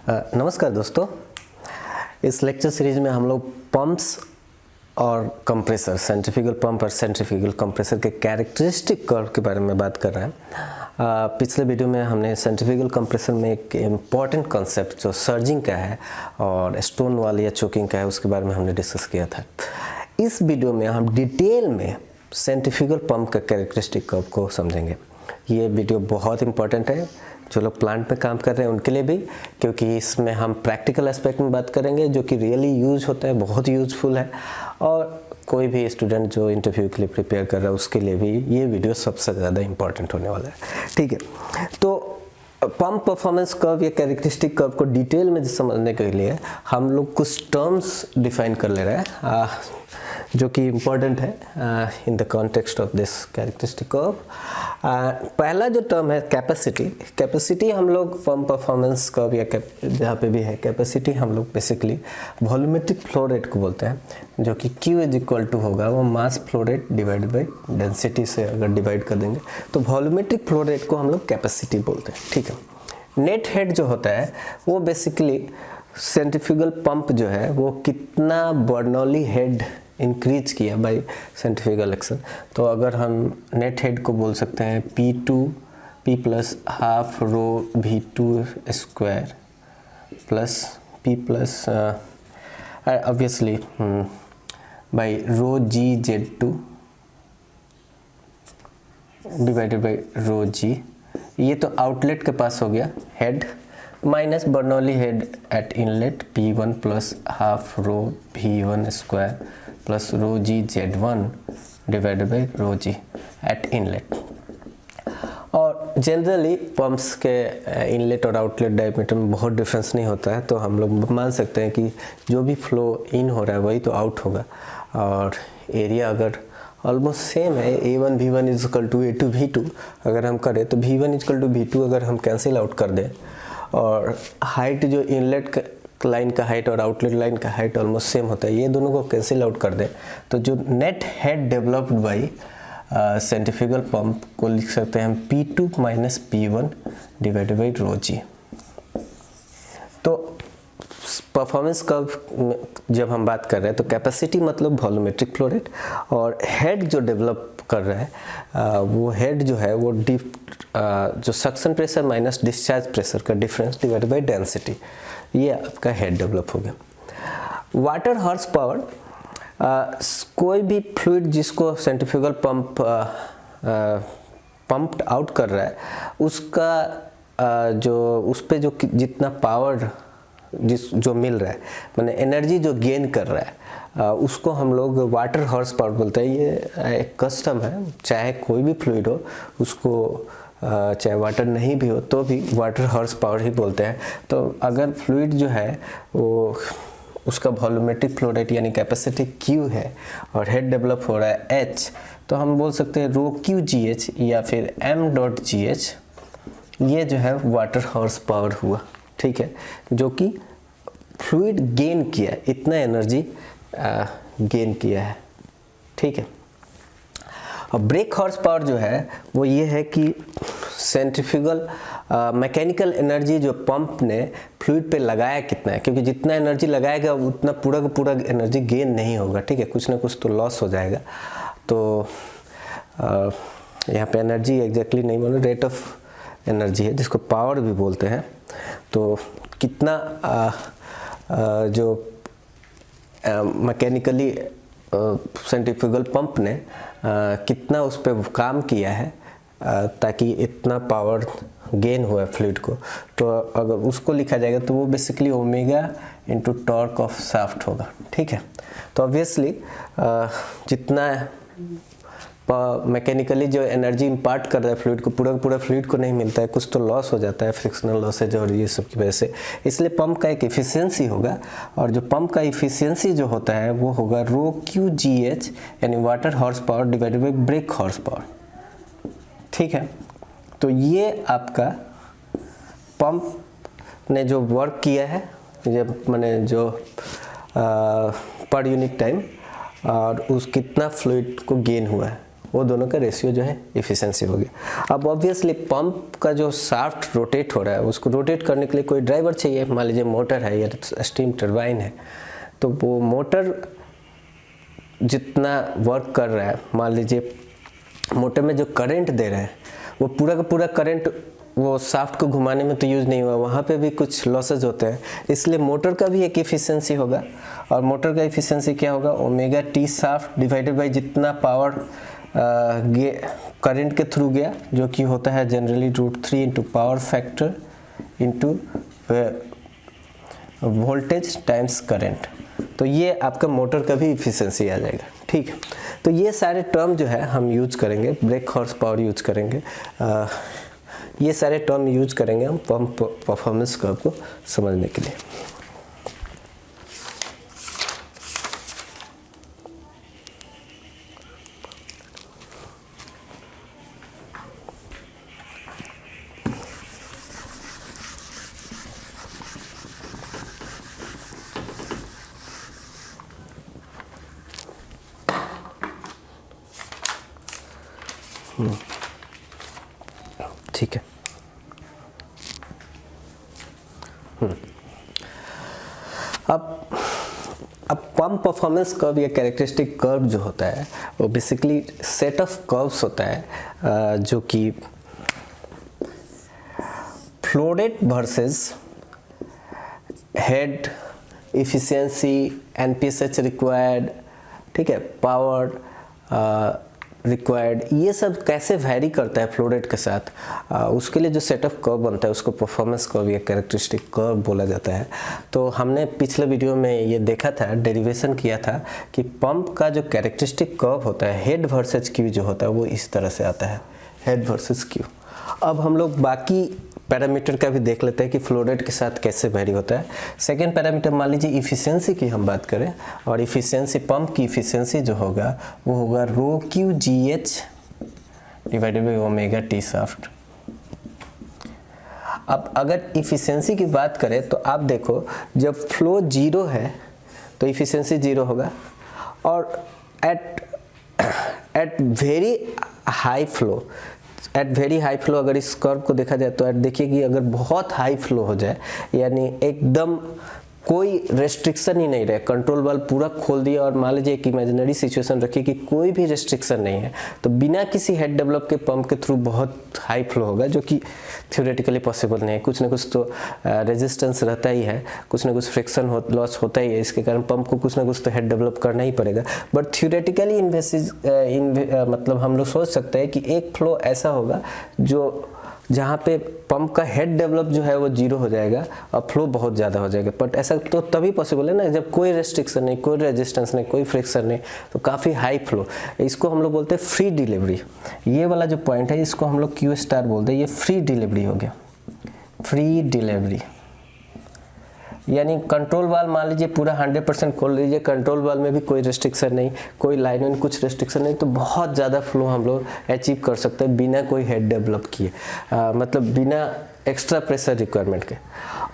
नमस्कार दोस्तों, इस लेक्चर सीरीज में हम लोग पंप्स और कंप्रेसर, सेंट्रीफ्यूगल पंप और सेंट्रीफ्यूगल कंप्रेसर के कैरेक्टरिस्टिक कर्व के बारे में बात कर रहे हैं। पिछले वीडियो में हमने सेंट्रीफ्यूगल कंप्रेसर में एक इम्पॉर्टेंट कॉन्सेप्ट जो सर्जिंग का है और स्टोन वॉल या चोकिंग का है उसके बारे में हमने डिस्कस किया था। इस वीडियो में हम डिटेल में सेंट्रीफ्यूगल पंप का कैरेक्टरिस्टिक कर्व को समझेंगे। ये वीडियो बहुत इंपॉर्टेंट है जो लोग प्लांट में काम कर रहे हैं उनके लिए भी, क्योंकि इसमें हम प्रैक्टिकल एस्पेक्ट में बात करेंगे जो कि रियली यूज होता है, बहुत यूजफुल है। और कोई भी स्टूडेंट जो इंटरव्यू के लिए प्रिपेयर कर रहा है उसके लिए भी ये वीडियो सबसे ज़्यादा इंपॉर्टेंट होने वाला है। ठीक है, तो पंप परफॉर्मेंस कर्व या कैरेक्टरिस्टिक कर्व को डिटेल में समझने के लिए हम लोग कुछ टर्म्स डिफाइन कर ले रहे हैं जो कि इम्पॉर्टेंट है in the context of this characteristic curve. पहला जो टर्म है कैपेसिटी हम लोग पंप परफॉर्मेंस कर्व या जहाँ पे भी है कैपेसिटी हम लोग बेसिकली वॉल्यूमेट्रिक फ्लो रेट को बोलते हैं, जो कि Q इज इक्वल टू होगा वो mass flow rate divide by density से अगर डिवाइड कर देंगे तो वॉल्यूमेट्रिक फ्लो रेट को हम लोग कैपेसिटी बोलते हैं। ठीक है, नेट हेड जो होता है वो बेसिकली सेंट्रीफ्यूगल पंप जो है वो कितना बर्नौली हेड इंक्रीज किया बाय सेंट्रीफ्यूगल एक्शन। तो अगर हम नेट हेड को बोल सकते हैं P plus half rho V2 square plus P plus obviously by rho GZ2 divided by rho G। ये तो आउटलेट के पास हो गया head, minus Bernoulli head at inlet P1 plus half rho V1 square plus rho GZ1 divided by rho G at inlet. और generally pumps के inlet और outlet diameter में बहुत डिफरेंस नहीं होता है, तो हम लोग मान सकते हैं कि जो भी फ्लो इन हो रहा है वही तो आउट होगा। और एरिया अगर ऑलमोस्ट सेम है, A1 V1 is equal to A2 V2 अगर हम करें तो V1 is equal to V2 अगर हम कैंसिल आउट कर दें, और हाइट जो इनलेट लाइन का हाइट और आउटलेट लाइन का हाइट ऑलमोस्ट सेम होता है, ये दोनों को कैंसिल आउट कर दें तो जो net head developed by centrifugal pump को लिख सकते हैं हम P2 minus P1 divided by rho G। तो परफॉर्मेंस कर्व जब हम बात कर रहे हैं तो कैपेसिटी मतलब वॉल्यूमेट्रिक फ्लो रेट, और हेड जो डेवलप कर रहा है वो हेड जो है वो जो suction pressure minus discharge pressure का डिफरेंस डिवाइडेड बाय डेंसिटी, ये आपका हेड डेवलप हो गया। वाटर हॉर्स पावर, कोई भी फ्लूइड जिसको सेंट्रीफ्यूगल पंप पंप्ड आउट कर रहा है उसका जो उस पे जो जितना पावर जो मिल रहा है, माने एनर्जी जो गेन कर रहा है उसको हम लोग वाटर हॉर्स पावर बोलते हैं। ये एक कस्टम है, चाहे कोई भी फ्लूइड हो उसको चाहे वाटर नहीं भी हो तो भी वाटर हॉर्स पावर ही बोलते हैं। तो अगर फ्लूइड जो है वो उसका वॉल्यूमेट्रिक फ्लो रेट यानी कैपेसिटी Q है और हेड डेवलप हो रहा है H, तो हम बोल सकते हैं रो QGH या फिर M.GH, ये जो है वाटर हॉर्स पावर हुआ। ठीक है, जो कि फ्लूइड गेन किया, इतना एनर्जी गेन किया है। ठीक है, और ब्रेक हॉर्स पावर जो है वो ये है कि सेंट्रीफ्यूगल मैकेनिकल एनर्जी जो पंप ने फ्लूइड पे लगाया कितना है, क्योंकि जितना एनर्जी लगाएगा उतना पूरा का पूरा एनर्जी गेन नहीं होगा। ठीक है, कुछ ना कुछ तो लॉस हो जाएगा। तो यहाँ पे एनर्जी एग्जैक्टली नहीं बोलो, रेट ऑफ एनर्जी है जिसको पावर भी बोलते हैं। तो कितना जो मैकेनिकली सेंट्रीफ्यूगल पंप ने कितना उस पर काम किया है ताकि इतना पावर गेन हुआ है फ्लूइड को, तो अगर उसको लिखा जाएगा तो वो basically omega into torque of shaft होगा। ठीक है, तो ऑब्वियसली जितना मैकेनिकली जो एनर्जी इम्पार्ट कर रहा है फ्लूइड को, पूरा फ्लूइड को नहीं मिलता है, कुछ तो लॉस हो जाता है फ्रिक्शनल लॉसेज और ये सब की वजह से, इसलिए पंप का एक एफिशिएंसी होगा। और जो पंप का एफिशिएंसी जो होता है वो होगा रो QGH यानी water horse power divided by break horse power. ठीक है, तो ये आपका पंप ने जो वर्क किया है, मैंने जो पर यूनिट टाइम और उस कितना फ्लूइड को गेन हुआ है वो दोनों का रेशियो जो है इफ़िशेंसी हो गया। अब ऑब्वियसली पंप का जो शाफ्ट रोटेट हो रहा है उसको रोटेट करने के लिए कोई ड्राइवर चाहिए। मान लीजिए मोटर है या स्टीम टरबाइन है, तो वो मोटर जितना वर्क कर रहा है, मान लीजिए मोटर में जो करंट दे रहे हैं वो पूरा का पूरा करंट वो शाफ्ट को घुमाने में तो यूज़ नहीं हुआ, वहाँ पे भी कुछ लॉसेज होते हैं, इसलिए मोटर का भी एक इफ़िशेंसी होगा। और मोटर का इफ़िशेंसी क्या होगा, omega T shaft divided by जितना पावर करंट के थ्रू गया, जो कि होता है generally √3 into power factor into voltage times current. तो ये आपका मोटर का भी इफ़िशेंसी आ जाएगा। ठीक है, तो ये सारे टर्म जो है हम यूज करेंगे, ब्रेक हॉर्स पावर यूज करेंगे, ये सारे टर्म यूज करेंगे हम पंप परफॉर्मेंस कर्व को समझने के लिए। ठीक है, अब पंप परफॉर्मेंस कर्व या कैरेक्टरिस्टिक कर्व जो होता है वो बेसिकली सेट ऑफ कर्व्स होता है जो कि flow rate versus head efficiency, NPSH required, ठीक है, पावर रिक्वायर्ड, ये सब कैसे वैरी करता है फ्लो रेट के साथ, उसके लिए जो सेट ऑफ कर्व बनता है उसको परफॉर्मेंस कर्व या कैरेक्टरिस्टिक कर्व बोला जाता है। तो हमने पिछले वीडियो में ये देखा था, डेरिवेशन किया था कि पंप का जो कैरेक्टरिस्टिक कर्व होता है हेड वर्सेस क्यू जो होता है वो इस तरह से आता है, हेड वर्सेस क्यू। अब हम लोग बाकी पैरामीटर का भी देख लेते हैं कि फ्लो रेट के साथ कैसे वेरी होता है। सेकेंड पैरामीटर मान लीजिए इफ़िशियंसी की हम बात करें, और इफ़िशियंसी पंप की इफ़िशियंसी जो होगा वो होगा ρQgh divided by omega T shaft. अब अगर इफ़िशियंसी की बात करें तो आप देखो जब फ्लो जीरो है तो इफ़िशियंसी जीरो होगा, और एट वेरी हाई फ्लो अगर इस कर्व को देखा जाए तो देखिए कि अगर बहुत हाई फ्लो हो जाए, यानी एकदम कोई रेस्ट्रिक्शन ही नहीं रहे, कंट्रोल वाल्व पूरा खोल दिया और मान लीजिए एक इमेजिनरी सिचुएशन रखिए कि कोई भी रेस्ट्रिक्शन नहीं है, तो बिना किसी हेड डेवलप के पंप के थ्रू बहुत हाई फ्लो होगा, जो कि थ्योरेटिकली पॉसिबल नहीं है। कुछ ना कुछ तो रेजिस्टेंस रहता ही है, कुछ ना कुछ फ्रिक्शन लॉस होता ही है, इसके कारण पंप को कुछ ना कुछ तो हेड डेवलप करना ही पड़ेगा। बट थ्योरेटिकली मतलब हम लोग सोच सकते हैं कि एक फ्लो ऐसा होगा जो जहाँ पे पंप का हेड डेवलप जो है वो जीरो हो जाएगा और फ्लो बहुत ज़्यादा हो जाएगा। बट ऐसा तो तभी पॉसिबल है ना जब कोई रेस्ट्रिक्शन नहीं, कोई रेजिस्टेंस नहीं, कोई फ्रिक्शन नहीं, तो काफ़ी हाई फ्लो। इसको हम लोग बोलते हैं फ्री डिलीवरी। ये वाला जो पॉइंट है इसको हम लोग Q* बोलते हैं, ये फ्री डिलीवरी हो गया, फ्री डिलीवरी। यानी कंट्रोल वाल्व मान लीजिए पूरा 100% खोल लीजिए, कंट्रोल वाल्व में भी कोई रेस्ट्रिक्शन नहीं, कोई लाइन में कुछ रेस्ट्रिक्शन नहीं, तो बहुत ज़्यादा फ्लो हम लोग अचीव कर सकते हैं बिना कोई हेड डेवलप किए, मतलब बिना एक्स्ट्रा प्रेशर रिक्वायरमेंट के।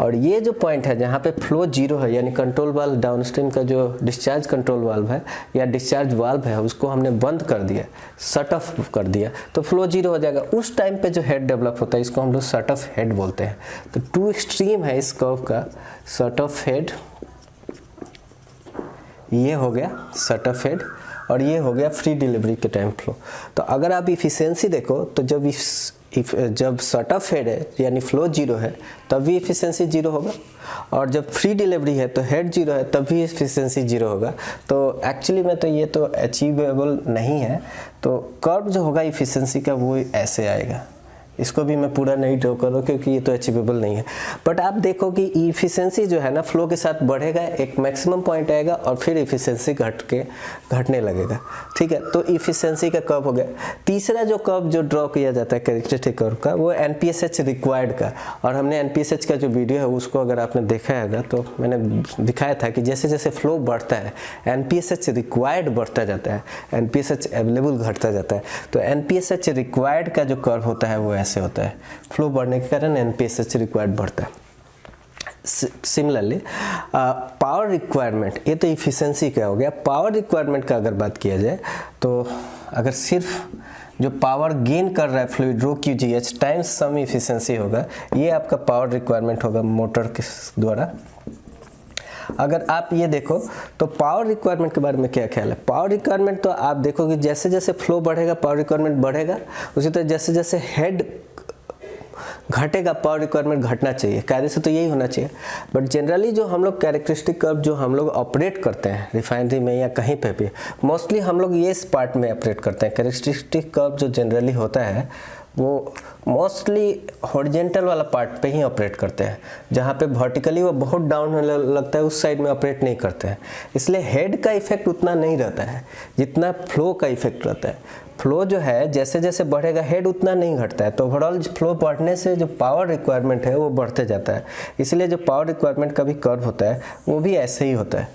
और ये जो पॉइंट है जहाँ पे फ्लो जीरो है, यानी कंट्रोल वाल्व डाउनस्ट्रीम का जो डिस्चार्ज कंट्रोल वाल्व है या डिस्चार्ज वाल्व है उसको हमने बंद कर दिया, शट ऑफ कर दिया, तो फ्लो जीरो हो जाएगा। उस टाइम पे जो हेड डेवलप होता है इसको हम लोग शट ऑफ हेड बोलते हैं। तो टू एक्सट्रीम है इस कर्व का, शट ऑफ हेड, ये हो गया शट ऑफ हेड, और ये हो गया फ्री डिलीवरी के टाइम फ्लो। तो अगर आप इफिशियंसी देखो तो जब शट ऑफ हेड है यानी फ्लो जीरो है तब भी इफिशियंसी जीरो होगा, और जब फ्री डिलीवरी है तो हेड जीरो है तब भी इफिशियंसी जीरो होगा। तो एक्चुअली में तो ये तो अचीवेबल नहीं है। तो कर्व जो होगा इफिशियंसी का वो ऐसे आएगा, इसको भी मैं पूरा नहीं ड्रॉ करूँ क्योंकि ये तो अचीवेबल नहीं है। बट आप देखो कि इफिशियंसी जो है ना फ्लो के साथ बढ़ेगा, एक मैक्सिमम पॉइंट आएगा और फिर इफिशियंसी घटने लगेगा। ठीक है, तो इफिशियंसी का कर्व हो गया। तीसरा जो कर्व जो ड्रॉ किया जाता है कैरेक्टरिस्टिक कर्व का, वो एनपीएसएच रिक्वायर्ड का, और हमने एनपीएसएच का जो वीडियो है उसको अगर आपने देखा होगा तो मैंने दिखाया था कि जैसे जैसे फ्लो बढ़ता है एनपीएसएच रिक्वायर्ड बढ़ता जाता है, एनपीएसएच अवेलेबल घटता जाता है। तो एनपीएसएच रिक्वायर्ड का जो कर्व होता है वो ऐसे होता है, फ्लो बढ़ने के कारण एनपीएसएच रिक्वायर्ड बढ़ता है। सिमिलरली पावर रिक्वायरमेंट, ये तो इफिशियंसी का हो गया। पावर रिक्वायरमेंट का अगर बात किया जाए तो अगर सिर्फ जो पावर गेन कर रहा है फ्लूइड रो क्यू जी एच टाइम्स सम इफिशिएंसी होगा, ये आपका पावर रिक्वायरमेंट होगा मोटर के द्वारा। अगर आप ये देखो तो पावर रिक्वायरमेंट के बारे में क्या ख्याल है? पावर रिक्वायरमेंट तो आप देखोगे जैसे जैसे फ्लो बढ़ेगा पावर रिक्वायरमेंट बढ़ेगा, उसी तरह जैसे जैसे हेड घटेगा पावर रिक्वायरमेंट घटना चाहिए, कायदे से तो यही होना चाहिए। बट जनरली जो हम लोग कैरेक्टरिस्टिक कर्व जो हम लोग ऑपरेट करते हैं रिफाइनरी में या कहीं पे भी, मोस्टली हम लोग ये इस पार्ट में ऑपरेट करते हैं। कैरेक्टरिस्टिक कर्व जो जनरली होता है वो मोस्टली हॉरिजेंटल वाला पार्ट पे ही ऑपरेट करते हैं, जहाँ पे वर्टिकली वो बहुत डाउन होने लगता है उस साइड में ऑपरेट नहीं करते हैं। इसलिए हेड का इफेक्ट उतना नहीं रहता है जितना फ्लो का इफेक्ट रहता है। फ्लो जो है जैसे जैसे बढ़ेगा हेड उतना नहीं घटता है, तो ओवरऑल फ्लो बढ़ने से जो पावर रिक्वायरमेंट है वो बढ़ते जाता है। इसलिए जो पावर रिक्वायरमेंट का भी कर्व होता है वो भी ऐसे ही होता है,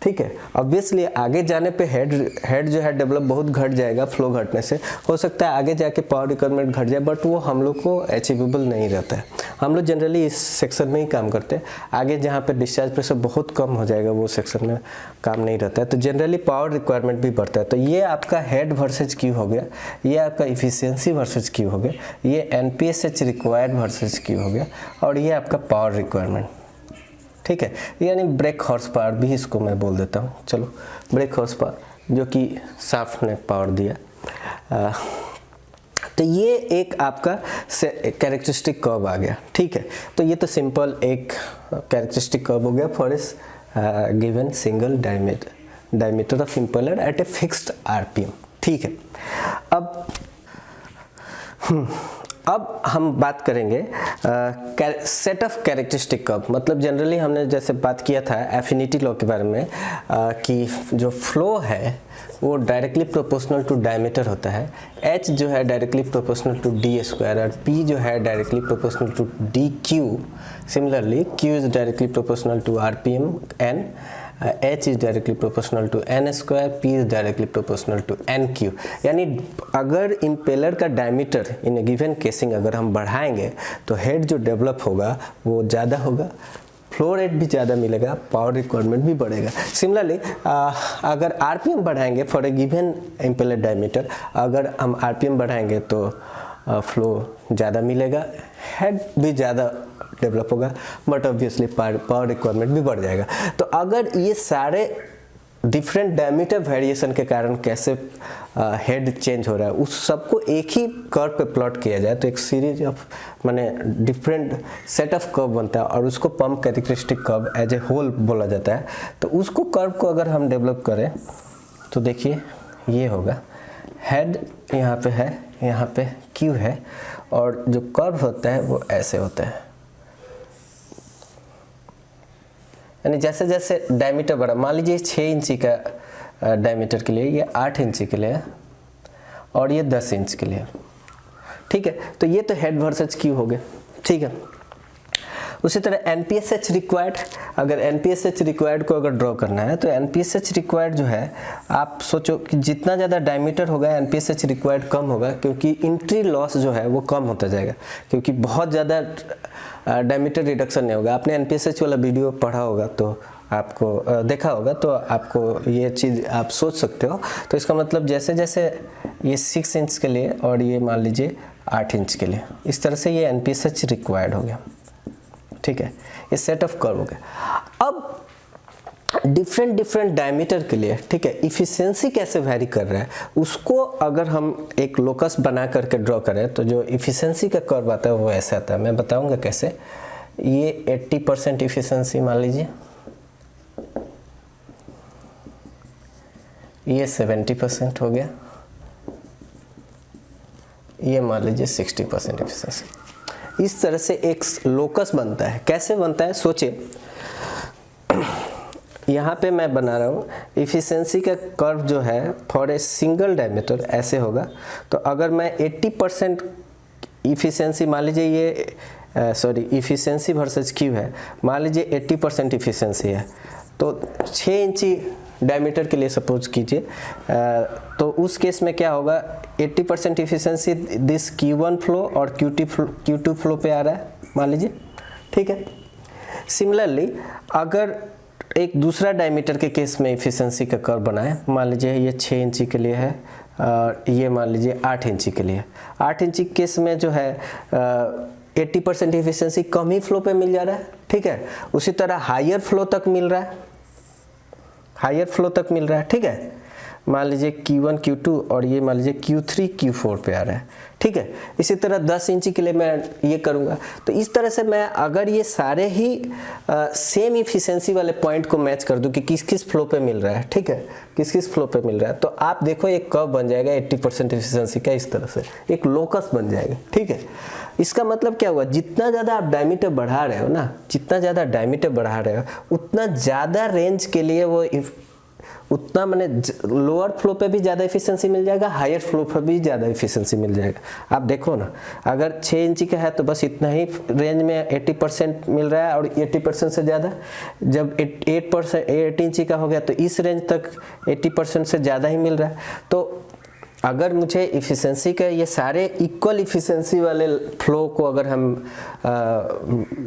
ठीक है। ऑब्वियसली आगे जाने पे हेड जो है डेवलप बहुत घट जाएगा फ्लो घटने से, हो सकता है आगे जाके पावर रिक्वायरमेंट घट जाए, बट वो हम लोग को अचीवेबल नहीं रहता है। हम लोग जनरली इस सेक्शन में ही काम करते हैं, आगे जहाँ पे डिस्चार्ज प्रेशर बहुत कम हो जाएगा वो सेक्शन में काम नहीं रहता है। तो जनरली पावर रिक्वायरमेंट भी बढ़ता है। तो ये आपका हेड वर्सेज क्यू हो गया, ये आपका इफिशियंसी वर्सेज क्यू हो गया, ये NPSH रिक्वायर्ड वर्सेज क्यू हो गया, और ये आपका पावर रिक्वायरमेंट, ठीक है। यानी ब्रेक हॉर्स पावर भी इसको मैं बोल देता हूँ। चलो ब्रेक हॉर्स पावर जो कि शाफ्ट ने पावर दिया। तो ये एक आपका कैरेक्टरिस्टिक कर्व आ गया, ठीक है। तो ये तो सिंपल एक कैरेक्टरिस्टिक कर्व हो गया फॉर इस given single diameter of impeller at a fixed RPM, ठीक है। अब हम बात करेंगे सेट ऑफ कैरेक्टरिस्टिक कर्व। मतलब जनरली हमने जैसे बात किया था एफिनिटी लॉ के बारे में कि जो फ्लो है वो डायरेक्टली प्रोपोर्शनल टू डायमीटर होता है, H जो है directly proportional to D square, और P जो है directly proportional to DQ। Similarly Q is directly proportional to RPM N, H is directly proportional to N square, P is directly proportional to NQ। यानी अगर impeller का diameter इन ए given casing अगर हम बढ़ाएंगे तो हेड जो डेवलप होगा वो ज़्यादा होगा, फ्लो रेट भी ज़्यादा मिलेगा, पावर रिक्वायरमेंट भी बढ़ेगा। सिमिलरली अगर RPM बढ़ाएंगे for a given impeller diameter, अगर हम RPM बढ़ाएंगे तो फ्लो ज़्यादा मिलेगा, हेड भी ज़्यादा डेवलप होगा, बट ऑब्वियसली पावर रिक्वायरमेंट भी बढ़ जाएगा। तो अगर ये सारे डिफरेंट डायमीटर वेरिएशन के कारण कैसे हेड चेंज हो रहा है उस सबको एक ही कर्व पे प्लॉट किया जाए तो एक सीरीज ऑफ माने डिफरेंट सेट ऑफ कर्व बनता है, और उसको pump characteristic curve as a whole बोला जाता है। तो उसको कर्व को अगर हम डेवलप करें तो देखिए ये होगा, हेड यहाँ पे है, यहाँ पे Q है, और जो कर्व होता है वो ऐसे होता है। यानी जैसे जैसे डायमीटर बढ़ा, मान लीजिए 6 इंची का डायमीटर के लिए, ये 8 इंची के लिए और ये 10 इंच के लिए, ठीक है। तो ये तो हेड वर्सेस क्यू हो गए, ठीक है। उसी तरह NPSH रिक्वायर्ड, अगर NPSH रिक्वायर्ड को अगर ड्रॉ करना है तो NPSH रिक्वायर्ड जो है, आप सोचो कि जितना ज़्यादा डायमीटर होगा NPSH रिक्वायर्ड कम होगा, क्योंकि इंट्री लॉस जो है वो कम होता जाएगा, क्योंकि बहुत ज़्यादा डायमीटर रिडक्शन नहीं होगा। आपने NPSH वाला वीडियो पढ़ा होगा तो आपको देखा होगा, तो आपको ये चीज़ आप सोच सकते हो। तो इसका मतलब जैसे जैसे ये 6 इंच के लिए और ये मान लीजिए 8 इंच के लिए, इस तरह से ये NPSH रिक्वायर्ड हो गया, ठीक है। ये सेट ऑफ कर्व हो गया। अब डिफरेंट डायमीटर के लिए, ठीक है, इफिशिएंसी कैसे वैरी कर रहा है उसको अगर हम एक लोकस बना करके ड्रॉ करें तो जो इफिशिएंसी का कर्व आता है वो ऐसे आता है। मैं बताऊंगा कैसे। ये 80% इफिशिएंसी मान लीजिए, ये 70% हो गया, ये मान लीजिए 60% इफिशिएंसी। इस तरह से एक लोकस बनता है। कैसे बनता है सोचिए, यहाँ पे मैं बना रहा हूँ इफिशिएंसी का कर्व जो है फॉर ए सिंगल डायमीटर ऐसे होगा। तो अगर मैं 80% इफिशिएंसी मान लीजिए, ये इफिशिएंसी वर्सेस क्यू है, मान लीजिए 80% इफिशिएंसी है, तो 6 इंची डायमीटर के लिए सपोज कीजिए, तो उस केस में क्या होगा, 80% इफिशिएंसी दिस Q1 फ्लो और Q2 फ्लो पे आ रहा है मान लीजिए, ठीक है। सिमिलरली अगर एक दूसरा डायमीटर के केस में इफिशिएंसी का कर्व बनाए, मान लीजिए ये 6 इंची के लिए है, और ये मान लीजिए 8 इंची के लिए। 8 इंची केस में जो है 80% इफिशिएंसी कम ही फ्लो पे मिल जा रहा है, ठीक है। उसी तरह हायर फ्लो तक मिल रहा है, हायर फ्लो तक मिल रहा है, ठीक है। मान लीजिए Q1 Q2 और ये मान लीजिए Q3 Q4 पे आ रहा है, ठीक है। इसी तरह 10 इंची के लिए मैं ये करूँगा। तो इस तरह से मैं अगर ये सारे ही सेम इफिशिएंसी वाले पॉइंट को मैच कर दूँ कि किस किस फ्लो पे मिल रहा है, ठीक है, किस किस फ्लो पे मिल रहा है, तो आप देखो एक कर्व बन जाएगा 80% इफिशिएंसी का, इस तरह से एक लोकस बन जाएगा, ठीक है। इसका मतलब क्या हुआ, जितना ज़्यादा आप डायमीटर बढ़ा रहे हो ना, जितना ज़्यादा डायमीटर बढ़ा रहे हो उतना ज़्यादा रेंज के लिए वो उतना मैंने लोअर फ्लो पे भी ज़्यादा इफिशिएंसी मिल जाएगा, हायर फ्लो पर भी ज़्यादा इफिशिएंसी मिल जाएगा। आप देखो ना, अगर 6 इंची का है तो बस इतना ही रेंज में 80% मिल रहा है और 80% से ज़्यादा। जब 8 इंची का हो गया तो इस रेंज तक 80% से ज़्यादा ही मिल रहा है। तो अगर मुझे इफिशिएंसी का ये सारे इक्वल इफिशिएंसी वाले फ्लो को अगर हम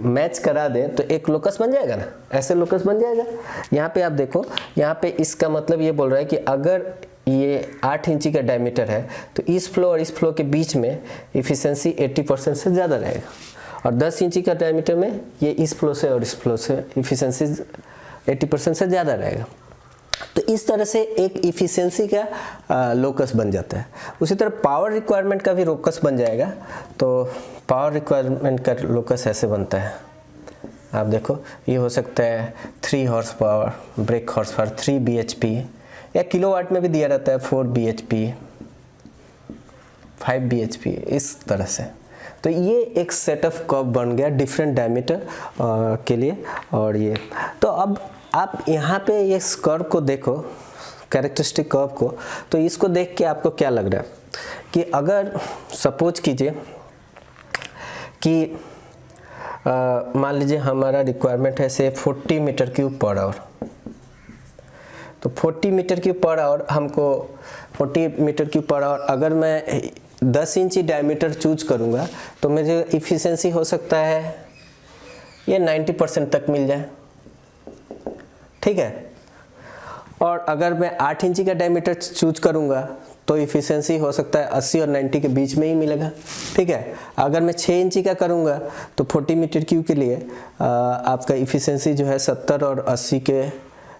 मैच करा दें तो एक लोकस बन जाएगा ना, ऐसे लोकस बन जाएगा। यहाँ पे आप देखो, यहाँ पे इसका मतलब ये बोल रहा है कि अगर ये 8 इंची का डायमीटर है तो इस फ्लो और इस फ्लो के बीच में इफिशिएंसी 80% से ज़्यादा रहेगा, और 10 इंची का डायमीटर में ये इस फ्लो से और इस फ्लो से इफिशिएंसी 80% से ज़्यादा रहेगा। तो इस तरह से एक इफिशिएंसी का लोकस बन जाता है। उसी तरह पावर रिक्वायरमेंट का भी लोकस बन जाएगा। तो पावर रिक्वायरमेंट का लोकस ऐसे बनता है, आप देखो, ये हो सकता है 3 horse power, break horse power 3 bhp, या किलोवाट में भी दिया रहता है 4 bhp, 5 bhp, इस तरह से। तो ये एक सेट ऑफ कर्व बन गया डिफरेंट डायमीटर के लिए। और ये तो अब आप यहाँ पे ये कर्व को देखो, कैरेक्टरिस्टिक कर्व को, तो इसको देख के आपको क्या लग रहा है कि अगर सपोज कीजिए कि मान लीजिए हमारा रिक्वायरमेंट है से 40 मीटर क्यूब पर आवर, तो 40 मीटर क्यूब पर आवर हमको 40 मीटर क्यूब पर आवर अगर मैं 10 इंची डायमीटर चूज करूँगा तो मुझे इफिशिएंसी हो सकता है ये 90% तक मिल जाए, ठीक है। और अगर मैं 8 इंची का डायमीटर चूज करूंगा तो इफिशिएंसी हो सकता है 80 और 90 के बीच में ही मिलेगा, ठीक है। अगर मैं 6 इंची का करूंगा तो 40 मीटर क्यूब के लिए आपका इफिशिएंसी जो है 70 और 80 के,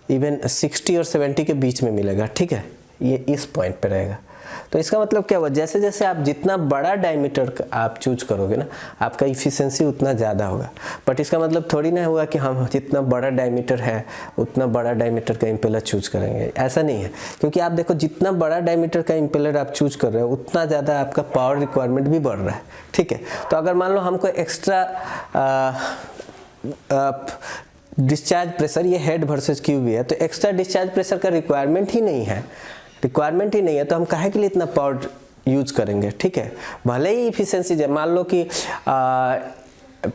इवन 60 और 70 के बीच में मिलेगा, ठीक है। ये इस पॉइंट पे रहेगा। तो इसका मतलब क्या हुआ, जैसे जैसे आप जितना बड़ा डायमीटर आप चूज करोगे ना, आपका इफिशिएंसी उतना ज़्यादा होगा। बट इसका मतलब थोड़ी ना होगा कि हम जितना बड़ा डायमीटर है उतना बड़ा डायमीटर का इम्पेलर चूज करेंगे, ऐसा नहीं है। क्योंकि आप देखो, जितना बड़ा डायमीटर का इम्पेलर आप चूज कर रहे हो उतना ज़्यादा आपका पावर रिक्वायरमेंट भी बढ़ रहा है, ठीक है। तो अगर मान लो हमको एक्स्ट्रा डिस्चार्ज प्रेशर, ये हेड वर्सेस क्यू भी है, तो एक्स्ट्रा डिस्चार्ज प्रेशर का रिक्वायरमेंट ही नहीं है, तो हम काहे के लिए इतना पावर यूज करेंगे, ठीक है। भले ही इफिशिएंसी मान लो कि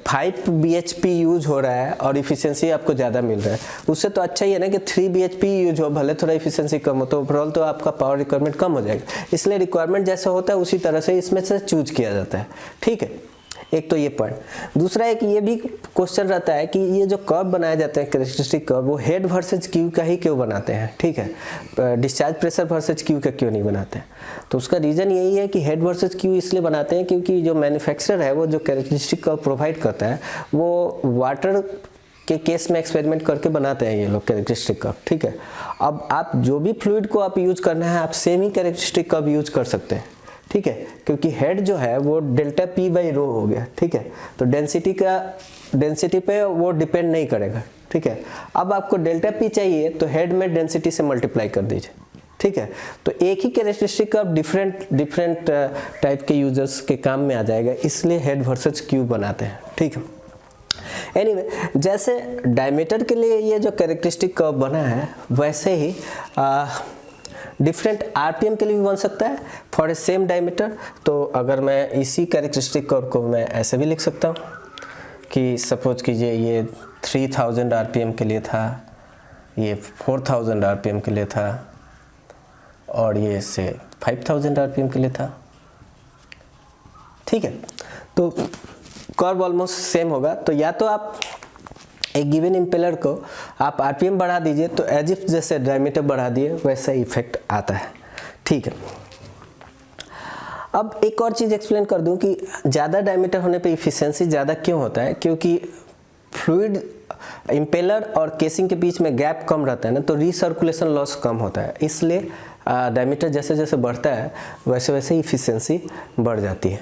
5 bhp यूज हो रहा है और इफिशिएंसी आपको ज़्यादा मिल रहा है, उससे तो अच्छा ही है ना कि 3 bhp यूज हो, भले थोड़ा इफिशिएंसी कम हो, तो ओवरऑल तो आपका पावर रिक्वायरमेंट कम हो जाएगा। इसलिए रिक्वायरमेंट जैसा होता है उसी तरह से इसमें से चूज किया जाता है, ठीक है। एक तो ये पॉइंट। दूसरा एक ये भी क्वेश्चन रहता है कि ये जो कर्व बनाए जाते हैं कैरेक्टरिस्टिक कर्व, वो हेड वर्सेज क्यू का ही क्यों बनाते हैं, ठीक है, डिस्चार्ज प्रेशर वर्सेज क्यू का क्यों नहीं बनाते हैं। तो उसका रीज़न यही है कि हेड वर्सेज क्यू इसलिए बनाते हैं क्योंकि जो मैन्युफैक्चरर है वो जो कैरेक्टरिस्टिक कर्व प्रोवाइड करता है वो वाटर के केस में एक्सपेरिमेंट करके बनाते हैं ये लोग कैरेक्टरिस्टिक कर्व, ठीक है। अब आप जो भी फ्लूइड को आप यूज करना है, आप सेम ही कैरेक्टरिस्टिक कर्व यूज कर सकते हैं, ठीक है। क्योंकि हेड जो है वो डेल्टा पी बाई रो हो गया, ठीक है। तो डेंसिटी पे वो डिपेंड नहीं करेगा, ठीक है। अब आपको डेल्टा पी चाहिए तो हेड में डेंसिटी से मल्टीप्लाई कर दीजिए, ठीक है। तो एक ही कैरेक्टरिस्टिक का डिफरेंट टाइप के यूजर्स के काम में आ जाएगा, इसलिए हेड वर्सेस क्यू बनाते हैं, ठीक है। एनीवे, जैसे डायमीटर के लिए ये जो कैरेक्टरिस्टिक कर्व बना है वैसे ही डिफरेंट आरपीएम के लिए भी बन सकता है फॉर ए सेम डायमीटर। तो अगर मैं इसी कैरेक्टरिस्टिक कर्व को मैं ऐसे भी लिख सकता हूँ कि सपोज कीजिए ये 3000 आरपीएम के लिए था, ये 4000 आरपीएम के लिए था और ये से 5000 आरपीएम के लिए था, ठीक है। तो कर्व ऑलमोस्ट सेम होगा। तो या तो आप एक गिवन इम्पेलर को आप आरपीएम बढ़ा दीजिए तो एज इफ जैसे डायमीटर बढ़ा दिए वैसा इफेक्ट आता है, ठीक है। अब एक और चीज़ एक्सप्लेन कर दूं कि ज़्यादा डायमीटर होने पे इफिशिएंसी ज़्यादा क्यों होता है, क्योंकि फ्लूइड इम्पेलर और केसिंग के बीच में गैप कम रहता है ना, तो रीसर्कुलेशन लॉस कम होता है, इसलिए डायमीटर जैसे जैसे बढ़ता है वैसे वैसे इफिशिएंसी बढ़ जाती है।